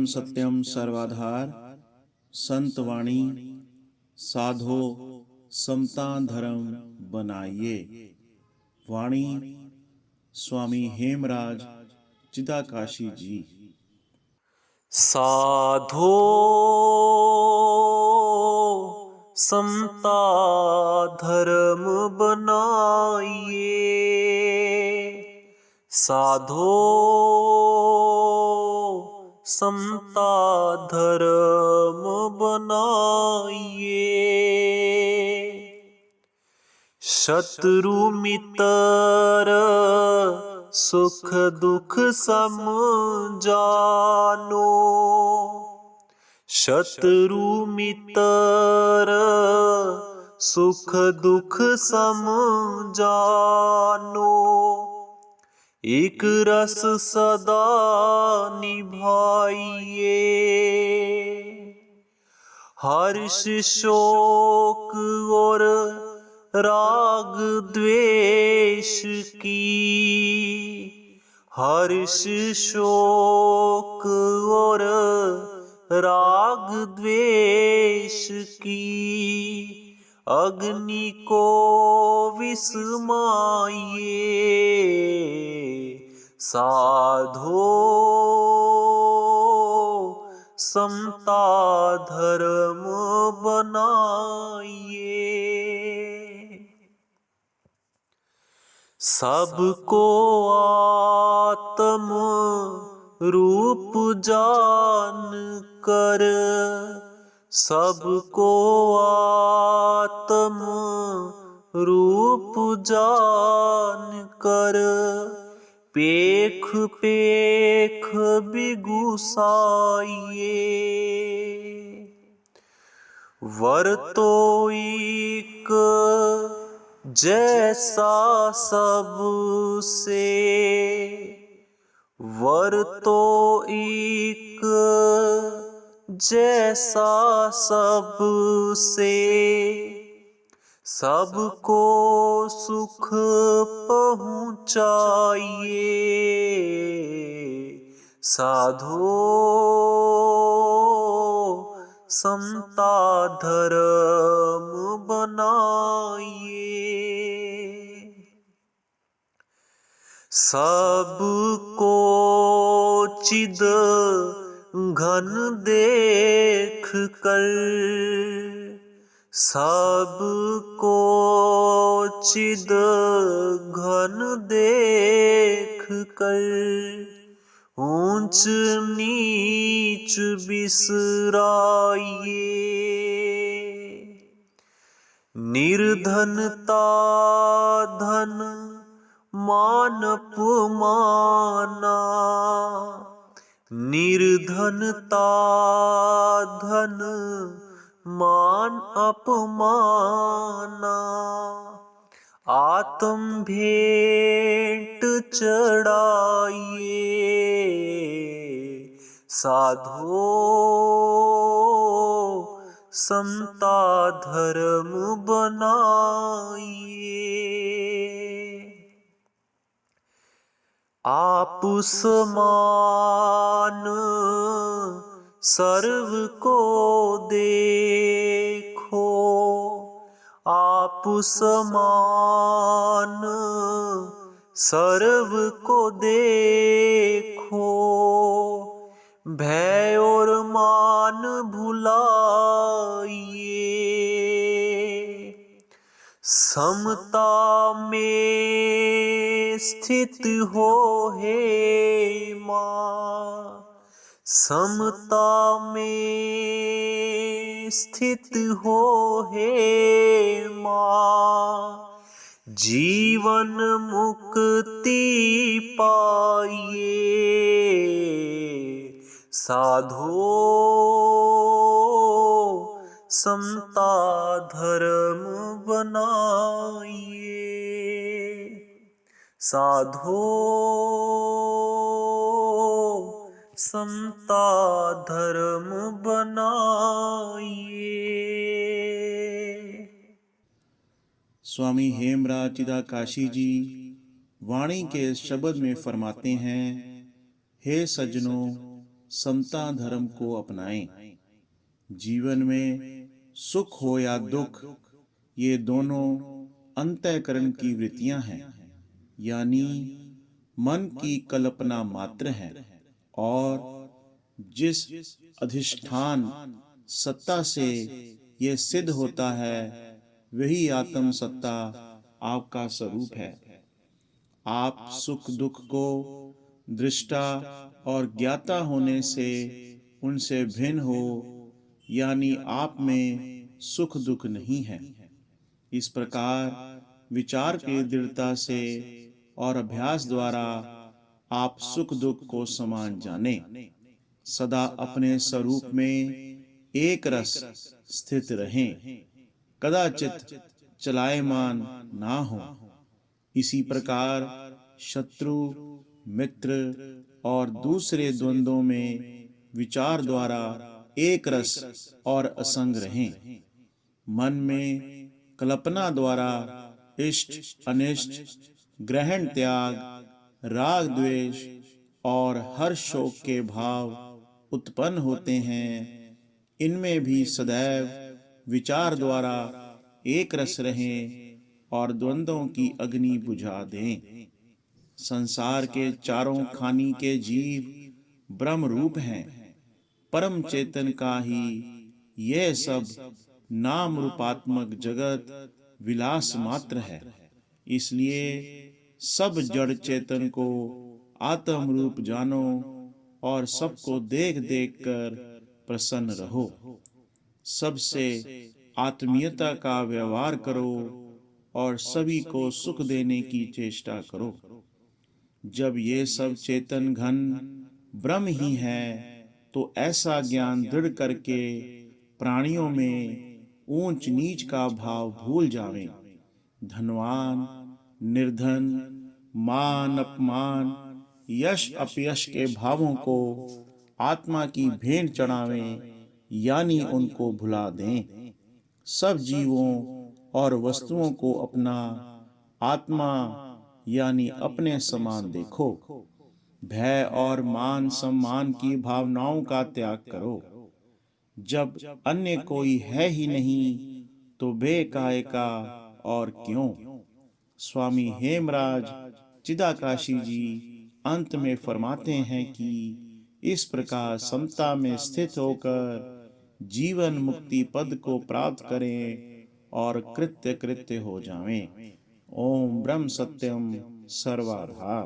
परम सत्यम सर्वाधार संत वाणी साधो समता धर्म बनाइए। वाणी स्वामी हेमराज चिदाकाशी जी। साधो समता धर्म बनाइए, साधो समता धर्म बनाइए। शत्रु मित्र सुख दुख समझानो, शत्रु मित्र सुख दुख समझानो। एक रस सदा निभाइए, हर्ष शोक और राग द्वेष की, हर्ष शोक और राग द्वेष की अग्नि को विस्माइए। साधो समता धर्म बनाइए। सबको आत्म रूप जान कर, सबको आत्म रूप जान कर, पेख पेख बिगुसाइए। वर्तो एक जैसा सबसे, वर्तो एक जैसा सबसे, सबको सुख पहुँचाइए। साधो समता धर्म बनाइए। सबको चिद घन देख कर, सबको चिद घन देख कर, ऊंच नीच बिसराइए। निर्धनता धन मान अपमाना, निर्धनता धन मान अपमाना, आत्म भेंट चढ़ाइए। साधो समता धर्म बनाइए। आप समान सर्व को देखो, आप समान सर्व को देखो, भय और मान भुलाइए। समता में स्थित हो हे माँ, समता में स्थित हो हे माँ, जीवन मुक्ति पाइए। साधो समता धर्म बनाइए। साधो समता धर्म बनाइए। स्वामी हेमराज चिदाकाशी जी वाणी के शब्द में फरमाते हैं, हे सज्जनों, समता धर्म को अपनाएं। जीवन में सुख हो या दुख, ये दोनों अंतःकरण की वृत्तियां हैं, यानी मन की कल्पना मात्र है। और जिस अधिष्ठान सत्ता से ये सिद्ध होता है, वही आत्म सत्ता आपका स्वरूप है। आप सुख दुख को दृष्टा और ज्ञाता होने से उनसे भिन्न हो, यानी आप में सुख दुख नहीं है। इस प्रकार विचार की दृढ़ता से और अभ्यास द्वारा आप सुख दुख को समान जाने, सदा अपने स्वरूप में एक रस स्थित रहें, कदाचित चलायमान ना हो। इसी प्रकार शत्रु मित्र और दूसरे द्वंद्वों में विचार द्वारा एक रस और असंग रहें। मन में कल्पना द्वारा इष्ट अनिष्ट, ग्रहण त्याग, राग द्वेष और हर शोक के भाव उत्पन्न होते हैं। इनमें भी सदैव विचार द्वारा एक रस रहें और द्वंद्वों की अग्नि बुझा दें। संसार के चारों खानी के जीव ब्रह्म रूप हैं। परम चेतन का ही यह सब नाम रूपात्मक जगत विलास मात्र है। इसलिए सब जड़ चेतन को आत्म रूप जानो और सबको देख देख कर प्रसन्न रहो। सबसे आत्मीयता का व्यवहार करो और सभी को सुख देने की चेष्टा करो। जब ये सब चेतन घन ब्रह्म ही है, तो ऐसा ज्ञान दृढ़ करके प्राणियों में ऊंच नीच का भाव भूल जावें। धनवान निर्धन, मान अपमान, यश अपयश के भावों को आत्मा की भेंट चढ़ावें, यानी उनको भुला दें। सब जीवों और वस्तुओं को अपना आत्मा यानी अपने समान देखो। भय और मान सम्मान की भावनाओं का त्याग करो। जब अन्य कोई है ही नहीं, तो बेकाय का और क्यों। स्वामी हेमराज चिदाकाशी जी अंत में फरमाते हैं कि इस प्रकार समता में स्थित होकर जीवन मुक्ति पद को प्राप्त करें और कृत्य कृत्य हो जावें। ओम ब्रह्म सत्यम सर्वधाम।